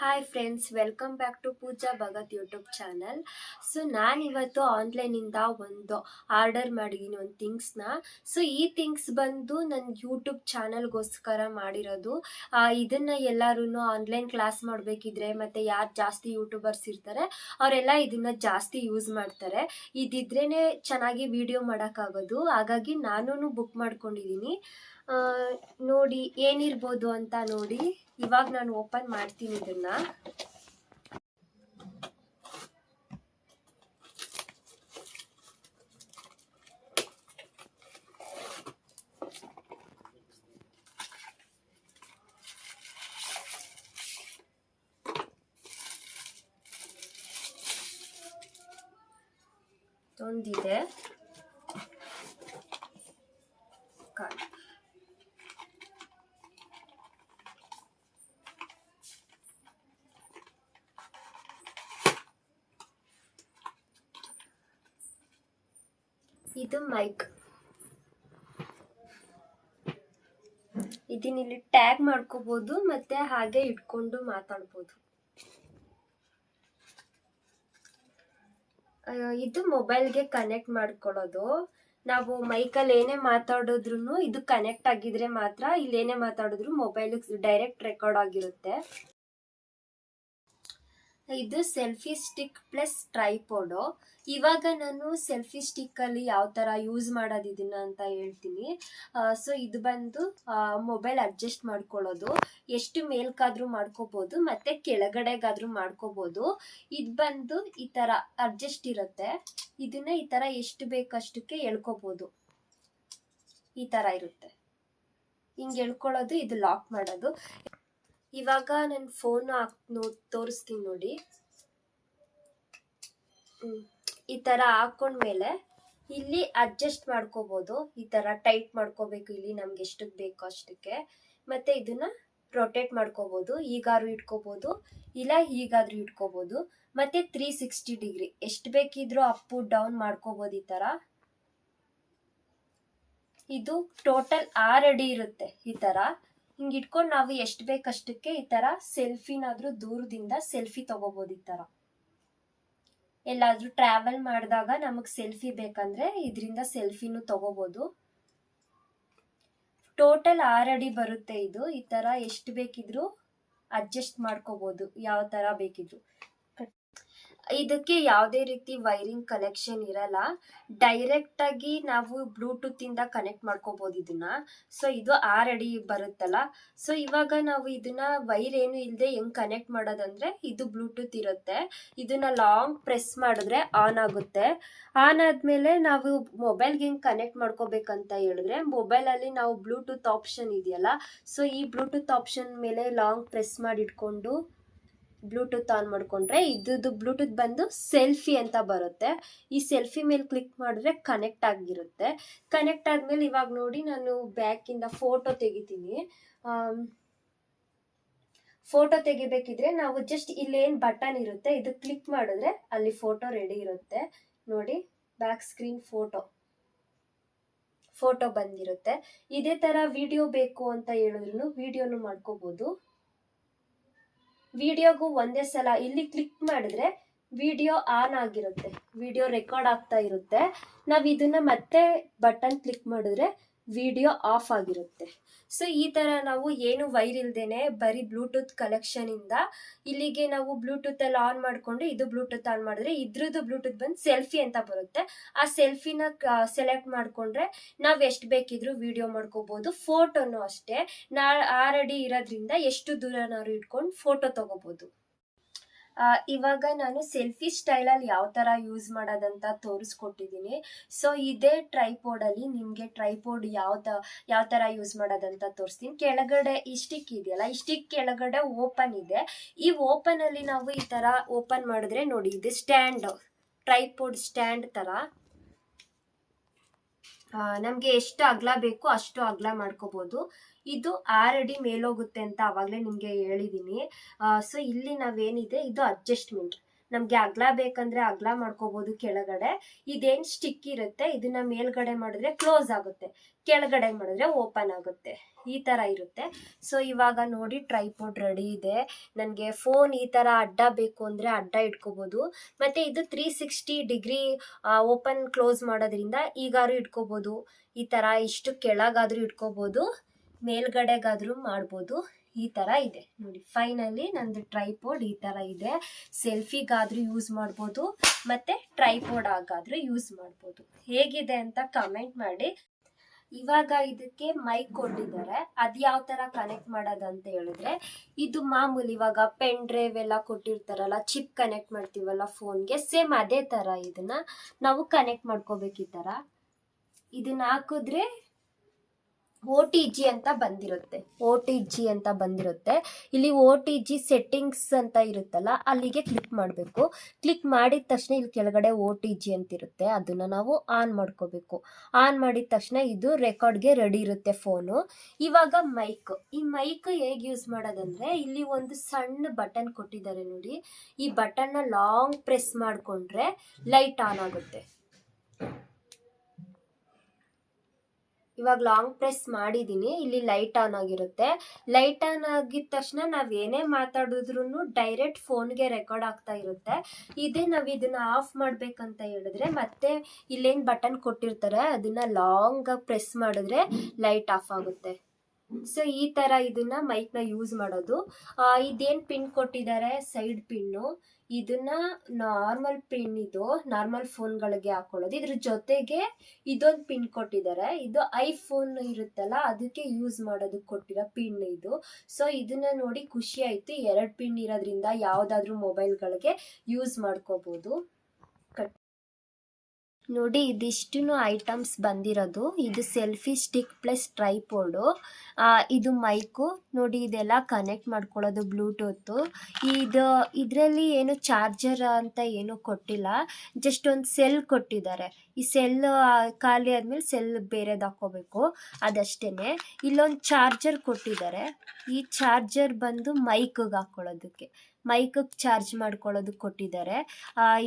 Hi friends, welcome back to Pooja Bhagat YouTube channel. So ನಾನಿವತ್ತು ಆನ್ಲೈನಿಂದ ಒಂದು ಆರ್ಡರ್ ಮಾಡಿದ್ದೀನಿ ಒಂದು ಥಿಂಗ್ಸ್ನ. ಸೊ ಈ ಥಿಂಗ್ಸ್ ಬಂದು ನನ್ನ ಯೂಟ್ಯೂಬ್ ಚಾನಲ್ಗೋಸ್ಕರ ಮಾಡಿರೋದು. ಇದನ್ನು ಎಲ್ಲರೂ ಆನ್ಲೈನ್ ಕ್ಲಾಸ್ ಮಾಡಬೇಕಿದ್ರೆ ಮತ್ತು ಯಾರು ಜಾಸ್ತಿ ಯೂಟ್ಯೂಬರ್ಸ್ ಇರ್ತಾರೆ ಅವರೆಲ್ಲ ಇದನ್ನು ಜಾಸ್ತಿ ಯೂಸ್ ಮಾಡ್ತಾರೆ. ಇದಿದ್ರೇ ಚೆನ್ನಾಗಿ ವಿಡಿಯೋ ಮಾಡೋಕ್ಕಾಗೋದು. ಹಾಗಾಗಿ ನಾನು ಬುಕ್ ಮಾಡ್ಕೊಂಡಿದ್ದೀನಿ. ನೋಡಿ ಏನಿರ್ಬೋದು ಅಂತ ನೋಡಿ. ಇವಾಗ ನಾನು ಓಪನ್ ಮಾಡ್ತೀನಿ ಇದನ್ನ. ಒಂದಿದೆ ಇದು ಮೈಕ್. ಇದನ್ನ ಇಲ್ಲಿ ಟ್ಯಾಗ್ ಮಾಡ್ಕೋಬಹುದು ಮತ್ತೆ ಹಾಗೆ ಇಟ್ಕೊಂಡು ಮಾತಾಡ್ಬೋದು. ಇದು ಮೊಬೈಲ್ಗೆ ಕನೆಕ್ಟ್ ಮಾಡ್ಕೊಳ್ಳೋದು. ನಾವು ಮೈಕಲ್ಲಿ ಏನೇ ಮಾತಾಡಿದ್ರು ಇದು ಕನೆಕ್ಟ್ ಆಗಿದ್ರೆ ಮಾತ್ರ ಇಲ್ಲಿ ಏನೇ ಮಾತಾಡಿದ್ರು ಮೊಬೈಲ್ ಡೈರೆಕ್ಟ್ ರೆಕಾರ್ಡ್ ಆಗಿರುತ್ತೆ. ಇದು ಸೆಲ್ಫಿ ಸ್ಟಿಕ್ ಪ್ಲಸ್ ಟ್ರೈಪೋಡು. ಇವಾಗ ನಾನು ಸೆಲ್ಫಿ ಸ್ಟಿಕ್ಕಲ್ಲಿ ಯಾವ ಥರ ಯೂಸ್ ಮಾಡೋದು ಇದನ್ನ ಅಂತ ಹೇಳ್ತೀನಿ. ಸೊ ಇದು ಬಂದು ಮೊಬೈಲ್ ಅಡ್ಜಸ್ಟ್ ಮಾಡ್ಕೊಳ್ಳೋದು. ಎಷ್ಟು ಮೇಲ್ಕಾದ್ರೂ ಮಾಡ್ಕೋಬೋದು ಮತ್ತು ಕೆಳಗಡೆಗಾದ್ರೂ ಮಾಡ್ಕೋಬೋದು. ಇದು ಬಂದು ಈ ಥರ ಅಡ್ಜಸ್ಟ್ ಇರುತ್ತೆ. ಇದನ್ನ ಈ ಥರ ಎಷ್ಟು ಬೇಕಷ್ಟಕ್ಕೆ ಎಳ್ಕೋಬೋದು. ಈ ಥರ ಇರುತ್ತೆ. ಹಿಂಗೆ ಎಳ್ಕೊಳ್ಳೋದು, ಇದು ಲಾಕ್ ಮಾಡೋದು. ಇವಾಗ ನನ್ನ ಫೋನ್ ತೋರಿಸ್ತೀನಿ ನೋಡಿ. ಈ ಥರ ಹಾಕೊಂಡ್ಮೇಲೆ ಇಲ್ಲಿ ಅಡ್ಜಸ್ಟ್ ಮಾಡ್ಕೋಬೋದು. ಈ ಥರ ಟೈಟ್ ಮಾಡ್ಕೋಬೇಕು ಇಲ್ಲಿ ನಮ್ಗೆ ಎಷ್ಟಕ್ಕೆ ಬೇಕೋ ಅಷ್ಟಕ್ಕೆ. ಮತ್ತು ಇದನ್ನ ರೊಟೇಟ್ ಮಾಡ್ಕೋಬೋದು. ಹೀಗಾದ್ರೂ ಇಟ್ಕೋಬೋದು, ಇಲ್ಲ ಹೀಗಾದ್ರೂ ಇಟ್ಕೋಬೋದು. ಮತ್ತು 360 ಡಿಗ್ರಿ ಎಷ್ಟು ಬೇಕಿದ್ರೂ ಅಪ್ಪು ಡೌನ್ ಮಾಡ್ಕೋಬೋದು ಈ ಥರ. ಇದು ಟೋಟಲ್ 6 ಅಡಿ ಇರುತ್ತೆ. ಈ ಥರ ಹಿಂಗೆ ಇಟ್ಕೊಂಡು ನಾವು ಎಷ್ಟು ಬೇಕಷ್ಟಕ್ಕೆ ಈ ಥರ ಸೆಲ್ಫಿನಾದ್ರೂ ದೂರದಿಂದ ಸೆಲ್ಫಿ ತಗೋಬೋದು. ಈ ಥರ ಎಲ್ಲಾದ್ರೂ ಟ್ರಾವೆಲ್ ಮಾಡಿದಾಗ ನಮಗೆ ಸೆಲ್ಫಿ ಬೇಕಂದ್ರೆ ಇದರಿಂದ ಸೆಲ್ಫಿನೂ ತಗೋಬೋದು. ಟೋಟಲ್ 6 ಅಡಿ ಬರುತ್ತೆ ಇದು. ಈ ಥರ ಎಷ್ಟು ಬೇಕಿದ್ರೂ ಅಡ್ಜಸ್ಟ್ ಮಾಡ್ಕೋಬೋದು, ಯಾವ ಥರ ಬೇಕಿದ್ರು. ಇದಕ್ಕೆ ಯಾವುದೇ ರೀತಿ ವೈರಿಂಗ್ ಕನೆಕ್ಷನ್ ಇರಲ್ಲ. ಡೈರೆಕ್ಟಾಗಿ ನಾವು ಬ್ಲೂಟೂತಿಂದ ಕನೆಕ್ಟ್ ಮಾಡ್ಕೋಬೋದು ಇದನ್ನ. ಸೊ ಇದು 6 ಅಡಿ ಬರುತ್ತಲ್ಲ. ಸೊ ಇವಾಗ ನಾವು ಇದನ್ನ ವೈರ್ ಏನು ಇಲ್ಲದೆ ಹೆಂಗೆ ಕನೆಕ್ಟ್ ಮಾಡೋದಂದ್ರೆ, ಇದು ಬ್ಲೂಟೂತ್ ಇರುತ್ತೆ. ಇದನ್ನ ಲಾಂಗ್ ಪ್ರೆಸ್ ಮಾಡಿದ್ರೆ ಆನ್ ಆಗುತ್ತೆ. ಆನ್ ಆದಮೇಲೆ ನಾವು ಮೊಬೈಲ್ಗೆ ಹೆಂಗೆ ಕನೆಕ್ಟ್ ಮಾಡ್ಕೋಬೇಕಂತ ಹೇಳಿದ್ರೆ, ಮೊಬೈಲಲ್ಲಿ ನಾವು ಬ್ಲೂಟೂತ್ ಆಪ್ಷನ್ ಇದೆಯಲ್ಲ, ಸೊ ಈ ಬ್ಲೂಟೂತ್ ಆಪ್ಷನ್ ಮೇಲೆ ಲಾಂಗ್ ಪ್ರೆಸ್ ಮಾಡಿ ಇಟ್ಕೊಂಡು ಬ್ಲೂಟೂತ್ ಆನ್ ಮಾಡಿಕೊಂಡ್ರೆ ಇದ್ದು ಬ್ಲೂಟೂತ್ ಬಂದು ಸೆಲ್ಫಿ ಅಂತ ಬರುತ್ತೆ. ಈ ಸೆಲ್ಫಿ ಮೇಲೆ ಕ್ಲಿಕ್ ಮಾಡಿದ್ರೆ ಕನೆಕ್ಟ್ ಆಗಿರುತ್ತೆ. ಕನೆಕ್ಟ್ ಆದಮೇಲೆ ಇವಾಗ ನೋಡಿ ನಾನು ಬ್ಯಾಕಿಂದ ಫೋಟೋ ತೆಗಿತೀನಿ. ಫೋಟೋ ತೆಗಿಬೇಕಿದ್ರೆ ನಾವು ಜಸ್ಟ್ ಇಲ್ಲೇನು ಬಟನ್ ಇರುತ್ತೆ ಇದು ಕ್ಲಿಕ್ ಮಾಡಿದ್ರೆ ಅಲ್ಲಿ ಫೋಟೋ ರೆಡಿ ಇರುತ್ತೆ ನೋಡಿ. ಬ್ಯಾಕ್ ಸ್ಕ್ರೀನ್ ಫೋಟೋ ಬಂದಿರುತ್ತೆ. ಇದೇ ಥರ ವಿಡಿಯೋ ಬೇಕು ಅಂತ ಹೇಳಿದ್ರು ವಿಡಿಯೋನು ಮಾಡ್ಕೋಬೋದು. ವಿಡಿಯೋಗೂ ಒಂದೇ ಸಲ ಇಲ್ಲಿ ಕ್ಲಿಕ್ ಮಾಡಿದ್ರೆ ವಿಡಿಯೋ ಆನ್ ಆಗಿರುತ್ತೆ, ವಿಡಿಯೋ ರೆಕಾರ್ಡ್ ಆಗ್ತಾ ಇರುತ್ತೆ. ನಾವು ಇದನ್ನ ಮತ್ತೆ ಬಟನ್ ಕ್ಲಿಕ್ ಮಾಡಿದ್ರೆ ವಿಡಿಯೋ ಆಫ್ ಆಗಿರುತ್ತೆ. ಸೊ ಈ ಥರ ನಾವು ಏನು ವೈರ್ ಇಲ್ದೇನೆ ಬರೀ ಬ್ಲೂಟೂತ್ ಕಲೆಕ್ಷನಿಂದ ಇಲ್ಲಿಗೆ ನಾವು ಬ್ಲೂಟೂತಲ್ಲಿ ಆನ್ ಮಾಡಿಕೊಂಡು ಇದು ಬ್ಲೂಟೂತ್ ಆನ್ ಮಾಡಿದ್ರೆ ಇದ್ರದ್ದು ಬ್ಲೂಟೂತ್ ಬಂದು ಸೆಲ್ಫಿ ಅಂತ ಬರುತ್ತೆ. ಆ ಸೆಲ್ಫಿನ ಸೆಲೆಕ್ಟ್ ಮಾಡಿಕೊಂಡ್ರೆ ನಾವು ಎಷ್ಟು ಬೇಕಿದ್ರೂ ವಿಡಿಯೋ ಮಾಡ್ಕೋಬೋದು. ಫೋಟೋನು ಅಷ್ಟೇ 6 ಅಡಿ ಇರೋದ್ರಿಂದ ಎಷ್ಟು ದೂರನಾದ್ರು ಇಟ್ಕೊಂಡು ಫೋಟೋ ತಗೋಬೋದು. ಇವಾಗ ನಾನು ಸೆಲ್ಫಿ ಸ್ಟೈಲಲ್ಲಿ ಯಾವ ಥರ ಯೂಸ್ ಮಾಡೋದಂತ ತೋರಿಸ್ಕೊಟ್ಟಿದ್ದೀನಿ. ಸೊ ಇದೇ ಟ್ರೈಪೋಡಲ್ಲಿ ನಿಮಗೆ ಟ್ರೈಪೋಡ್ ಯಾವ ಥರ ಯೂಸ್ ಮಾಡೋದಂತ ತೋರಿಸ್ತೀನಿ. ಕೆಳಗಡೆ ಈ ಸ್ಟಿಕ್ ಇದೆಯಲ್ಲ, ಈ ಸ್ಟಿಕ್ ಕೆಳಗಡೆ ಓಪನ್ ಇದೆ. ಈ ಓಪನಲ್ಲಿ ನಾವು ಈ ಥರ ಓಪನ್ ಮಾಡಿದ್ರೆ ನೋಡಿ, ಇದು ಸ್ಟ್ಯಾಂಡ್, ಟ್ರೈಪೋಡ್ ಸ್ಟ್ಯಾಂಡ್ ಥರ ನಮಗೆ ಎಷ್ಟು ಅಗಲ ಬೇಕು ಅಷ್ಟು ಅಗಲ ಮಾಡ್ಕೋಬಹುದು. ಇದು 6 ಅಡಿ ಮೇಲೋಗುತ್ತೆ ಅಂತ ಆವಾಗಲೇ ನಿಮಗೆ ಹೇಳಿದ್ದೀನಿ. ಸೊ ಇಲ್ಲಿ ನಾವೇನಿದೆ ಇದು ಅಡ್ಜಸ್ಟ್ಮೆಂಟ್, ನಮಗೆ ಅಗಲ ಬೇಕಂದ್ರೆ ಅಗಲ ಮಾಡ್ಕೋಬಹುದು ಕೆಳಗಡೆ. ಇದೇನು ಸ್ಟಿಕ್ ಇರುತ್ತೆ ಇದನ್ನ ಮೇಲ್ಗಡೆ ಮಾಡಿದ್ರೆ ಕ್ಲೋಸ್ ಆಗುತ್ತೆ, ಕೆಳಗಡೆ ಮಾಡಿದ್ರೆ ಓಪನ್ ಆಗುತ್ತೆ, ಈ ತರ ಇರುತ್ತೆ. ಸೊ ಇವಾಗ ನೋಡಿ ಟ್ರೈಪಾಡ್ ರೆಡಿ ಇದೆ. ನನಗೆ ಫೋನ್ ಈ ತರ ಅಡ್ಡ ಬೇಕು ಅಂದ್ರೆ ಅಡ್ಡ ಇಟ್ಕೋಬಹುದು. ಮತ್ತೆ ಇದು 360 ಡಿಗ್ರಿ ಓಪನ್ ಕ್ಲೋಸ್ ಮಾಡೋದ್ರಿಂದ ಈಗಾದ್ರೂ ಇಟ್ಕೋಬಹುದು, ಈ ತರ ಇಷ್ಟು ಕೆಳಗಾದ್ರೂ ಇಟ್ಕೋಬಹುದು, ಮೇಲ್ಗಡೆಗಾದ್ರೂ ಮಾಡ್ಬೋದು. ಈ ತರ ಇದೆ ನೋಡಿ. ಫೈನಲಿ ನಂದು ಟ್ರೈಪಾಡ್ ಈ ತರ ಇದೆ. ಸೆಲ್ಫಿಗಾದ್ರೂ ಯೂಸ್ ಮಾಡ್ಬೋದು ಮತ್ತೆ ಟ್ರೈಪಾಡ್ ಆಗಾದ್ರೂ ಯೂಸ್ ಮಾಡ್ಬೋದು. ಹೇಗಿದೆ ಅಂತ ಕಮೆಂಟ್ ಮಾಡಿ. ಇವಾಗ ಇದಕ್ಕೆ ಮೈಕ್ ಕೊಟ್ಟಿದ್ದಾರೆ, ಅದು ಯಾವ ತರ ಕನೆಕ್ಟ್ ಮಾಡೋದು ಅಂತ ಹೇಳಿದ್ರೆ, ಇದು ಮಾಮೂಲಿ ಇವಾಗ ಪೆನ್ ಡ್ರೈವ್ ಎಲ್ಲ ಕೊಟ್ಟಿರ್ತಾರಲ್ಲ, ಚಿಪ್ ಕನೆಕ್ಟ್ ಮಾಡ್ತೀವಲ್ಲ ಫೋನ್ಗೆ, ಸೇಮ್ ಅದೇ ತರ ಇದನ್ನ ನಾವು ಕನೆಕ್ಟ್ ಮಾಡ್ಕೋಬೇಕು. ಈ ತರ ಇದನ್ನ ಹಾಕಿದ್ರೆ OTG ಅಂತ ಬಂದಿರುತ್ತೆ. ಇಲ್ಲಿ OTG ಸೆಟ್ಟಿಂಗ್ಸ್ ಅಂತ ಇರುತ್ತಲ್ಲ, ಅಲ್ಲಿಗೆ ಕ್ಲಿಕ್ ಮಾಡಬೇಕು. ಕ್ಲಿಕ್ ಮಾಡಿದ ತಕ್ಷಣ ಇಲ್ಲಿ ಕೆಳಗಡೆ OTG ಅಂತ ಇರುತ್ತೆ, ಅದನ್ನ ನಾವು ಆನ್ ಮಾಡ್ಕೋಬೇಕು. ಆನ್ ಮಾಡಿದ ತಕ್ಷಣ ಇದು ರೆಕಾರ್ಡ್ಗೆ ರೆಡಿ ಇರುತ್ತೆ ಫೋನು. ಇವಾಗ ಈ ಮೈಕ್ ಹೇಗೆ ಯೂಸ್ ಮಾಡೋದಂದ್ರೆ, ಇಲ್ಲಿ ಒಂದು ಸಣ್ಣ ಬಟನ್ ಕೊಟ್ಟಿದ್ದಾರೆ ನೋಡಿ. ಈ ಬಟನ್ನ ಲಾಂಗ್ ಪ್ರೆಸ್ ಮಾಡಿಕೊಂಡ್ರೆ ಲೈಟ್ ಆನ್ ಆಗುತ್ತೆ. ಇವಾಗ ಲಾಂಗ್ ಪ್ರೆಸ್ ಮಾಡಿದ್ದೀನಿ, ಇಲ್ಲಿ ಲೈಟ್ ಆನ್ ಆಗಿರುತ್ತೆ. ಲೈಟ್ ಆನ್ ಆಗಿದ ತಕ್ಷಣ ನಾವೇನೇ ಮಾತಾಡಿದ್ರು ಡೈರೆಕ್ಟ್ ಫೋನ್ಗೆ ರೆಕಾರ್ಡ್ ಆಗ್ತಾ ಇರುತ್ತೆ. ನಾವು ಇದನ್ನ ಆಫ್ ಮಾಡ್ಬೇಕಂತ ಹೇಳಿದ್ರೆ ಮತ್ತೆ ಇಲ್ಲೇನು ಬಟನ್ ಕೊಟ್ಟಿರ್ತಾರೆ ಅದನ್ನ ಲಾಂಗ್ ಪ್ರೆಸ್ ಮಾಡಿದ್ರೆ ಲೈಟ್ ಆಫ್ ಆಗುತ್ತೆ. ಸೊ ಈ ತರ ಇದನ್ನ ಮೈಕ್ನ ಯೂಸ್ ಮಾಡೋದು. ಇದೇನು ಪಿನ್ ಕೊಟ್ಟಿದ್ದಾರೆ ಸೈಡ್ ಪಿನ್ನು, ಇದನ್ನ ನಾರ್ಮಲ್ ಪಿನ್, ಇದು ನಾರ್ಮಲ್ ಫೋನ್ಗಳಿಗೆ ಹಾಕೊಳ್ಳೋದು. ಇದ್ರ ಜೊತೆಗೆ ಇದೊಂದು ಪಿನ್ ಕೊಟ್ಟಿದ್ದಾರೆ, ಇದು ಐಫೋನ್ ಇರುತ್ತಲ್ಲ ಅದಕ್ಕೆ ಯೂಸ್ ಮಾಡೋದಕ್ಕೆ ಕೊಟ್ಟಿರೋ ಪಿನ್ ಇದು. ಸೊ ಇದನ್ನ ನೋಡಿ ಖುಷಿ ಆಯ್ತು, 2 ಪಿನ್ ಇರೋದ್ರಿಂದ ಯಾವ್ದಾದ್ರು ಮೊಬೈಲ್ಗಳಿಗೆ ಯೂಸ್ ಮಾಡ್ಕೋಬಹುದು. ನೋಡಿ ಇದಿಷ್ಟು ಐಟಮ್ಸ್ ಬಂದಿರೋದು. ಇದು ಸೆಲ್ಫಿ ಸ್ಟಿಕ್ ಪ್ಲಸ್ ಟ್ರೈಪಾಡು, ಇದು ಮೈಕು ನೋಡಿ, ಇದೆಲ್ಲ ಕನೆಕ್ಟ್ ಮಾಡ್ಕೊಳ್ಳೋದು ಬ್ಲೂಟೂತು. ಇದರಲ್ಲಿ ಏನು ಚಾರ್ಜರ್ ಅಂತ ಏನು ಕೊಟ್ಟಿಲ್ಲ, ಜಸ್ಟ್ ಒಂದು ಸೆಲ್ ಕೊಟ್ಟಿದ್ದಾರೆ. ಈ ಸೆಲ್ ಖಾಲಿ ಆದ್ಮೇಲೆ ಸೆಲ್ ಬೇರೆದು ಹಾಕೋಬೇಕು, ಅದಷ್ಟೇನೆ. ಇಲ್ಲೊಂದು ಚಾರ್ಜರ್ ಕೊಟ್ಟಿದ್ದಾರೆ, ಈ ಚಾರ್ಜರ್ ಬಂದು ಮೈಕ್ಗೆ ಹಾಕೊಳ್ಳೋದಕ್ಕೆ, ಮೈಕ್ಗೆ ಚಾರ್ಜ್ ಮಾಡ್ಕೊಳ್ಳೋದಕ್ಕೆ ಕೊಟ್ಟಿದ್ದಾರೆ.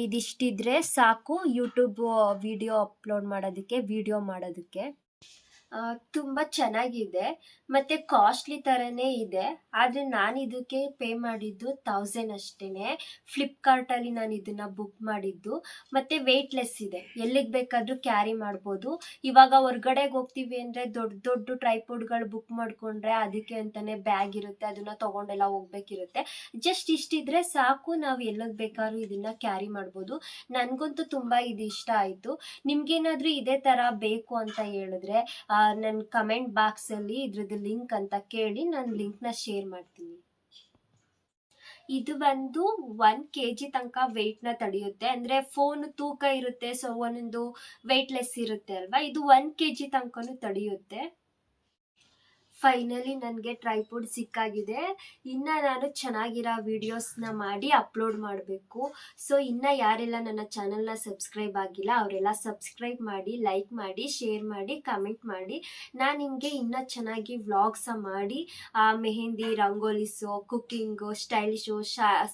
ಇದಿಷ್ಟಿದ್ರೆ ಸಾಕು ಯೂಟ್ಯೂಬ್ ವಿಡಿಯೋ ಅಪ್ಲೋಡ್ ಮಾಡೋದಕ್ಕೆ, ವಿಡಿಯೋ ಮಾಡೋದಕ್ಕೆ. ತುಂಬ ಚೆನ್ನಾಗಿದೆ ಮತ್ತು ಕಾಸ್ಟ್ಲಿ ಥರನೇ ಇದೆ. ಆದರೆ ನಾನು ಇದಕ್ಕೆ ಪೇ ಮಾಡಿದ್ದು 1000 ಅಷ್ಟೇ. ಫ್ಲಿಪ್ಕಾರ್ಟಲ್ಲಿ ನಾನು ಇದನ್ನು ಬುಕ್ ಮಾಡಿದ್ದು. ಮತ್ತು ವೆಯ್ಟ್ಲೆಸ್ ಇದೆ, ಎಲ್ಲಿಗೆ ಬೇಕಾದರೂ ಕ್ಯಾರಿ ಮಾಡ್ಬೋದು. ಇವಾಗ ಹೊರ್ಗಡೆಗೆ ಹೋಗ್ತೀವಿ ಅಂದರೆ ದೊಡ್ಡ ಟ್ರೈಪಾಡ್ಗಳು ಬುಕ್ ಮಾಡಿಕೊಂಡ್ರೆ ಅದಕ್ಕೆ ಅಂತಲೇ ಬ್ಯಾಗ್ ಇರುತ್ತೆ, ಅದನ್ನು ತೊಗೊಂಡೆಲ್ಲ ಹೋಗ್ಬೇಕಿರುತ್ತೆ. ಜಸ್ಟ್ ಇಷ್ಟಿದ್ರೆ ಸಾಕು, ನಾವು ಎಲ್ಲಿಗೆ ಬೇಕಾದ್ರೂ ಇದನ್ನು ಕ್ಯಾರಿ ಮಾಡ್ಬೋದು. ನನಗಂತೂ ತುಂಬ ಇದು ಇಷ್ಟ ಆಯಿತು. ನಿಮ್ಗೇನಾದರೂ ಇದೇ ಥರ ಬೇಕು ಅಂತ ಹೇಳಿದ್ರೆ ನನ್ನ ಕಮೆಂಟ್ ಬಾಕ್ಸಲ್ಲಿ ಇದ್ರದ್ದು ಲಿಂಕ್ ಅಂತ ಕೇಳಿ, ನಾನು ಲಿಂಕ್ನ ಶೇರ್ ಮಾಡ್ತೀನಿ. ಇದು ಬಂದು 1 kg ತನಕ ವೆಯ್ಟ್ನ ತಡೆಯುತ್ತೆ. ಅಂದರೆ ಫೋನ್ ತೂಕ ಇರುತ್ತೆ, ಸೊ ಒಂದೊಂದು ವೆಯ್ಟ್ಲೆಸ್ ಇರುತ್ತೆ ಅಲ್ವಾ, ಇದು 1 kg ತನಕನೂ ತಡೆಯುತ್ತೆ. ಫೈನಲಿ ನನಗೆ ಟ್ರೈಪಾಡ್ ಸಿಕ್ಕಾಗಿದೆ. ಇನ್ನು ನಾನು ಚೆನ್ನಾಗಿರೋ ವಿಡಿಯೋಸ್ನ ಮಾಡಿ ಅಪ್ಲೋಡ್ ಮಾಡಬೇಕು. ಸೊ ಇನ್ನು ಯಾರೆಲ್ಲ ನನ್ನ ಚಾನಲ್ನ ಸಬ್ಸ್ಕ್ರೈಬ್ ಆಗಿಲ್ಲ ಅವರೆಲ್ಲ ಸಬ್ಸ್ಕ್ರೈಬ್ ಮಾಡಿ, ಲೈಕ್ ಮಾಡಿ, ಶೇರ್ ಮಾಡಿ, ಕಮೆಂಟ್ ಮಾಡಿ. ನಾನು ನಿಮಗೆ ಇನ್ನೂ ಚೆನ್ನಾಗಿ ವ್ಲಾಗ್ಸ ಮಾಡಿ, ಮೆಹಂದಿ, ರಂಗೋಲಿಸು, ಕುಕ್ಕಿಂಗು, ಸ್ಟೈಲಿಶು,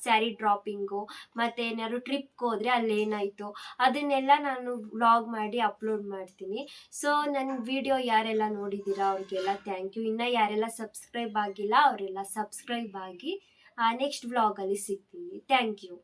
ಸ್ಯಾರಿ ಡ್ರಾಪಿಂಗು, ಮತ್ತು ಏನಾದ್ರು ಟ್ರಿಪ್ಗೆ ಹೋದರೆ ಅಲ್ಲೇನಾಯಿತು ಅದನ್ನೆಲ್ಲ ನಾನು ವ್ಲಾಗ್ ಮಾಡಿ ಅಪ್ಲೋಡ್ ಮಾಡ್ತೀನಿ. ಸೊ ನನ್ನ ವಿಡಿಯೋ ಯಾರೆಲ್ಲ ನೋಡಿದ್ದೀರಾ ಅವ್ರಿಗೆಲ್ಲ ಥ್ಯಾಂಕ್ ಯು. ಇನ್ನು ಯಾರೆಲ್ಲ ಸಬ್ಸ್ಕ್ರೈಬ್ ಆಗಿಲ್ಲ ಅವರೆಲ್ಲ ಸಬ್ಸ್ಕ್ರೈಬ್ ಆಗಿ. ನೆಕ್ಸ್ಟ್ ವ್ಲಾಗಲ್ಲಿ ಸಿಗ್ತೀನಿ. Thank you.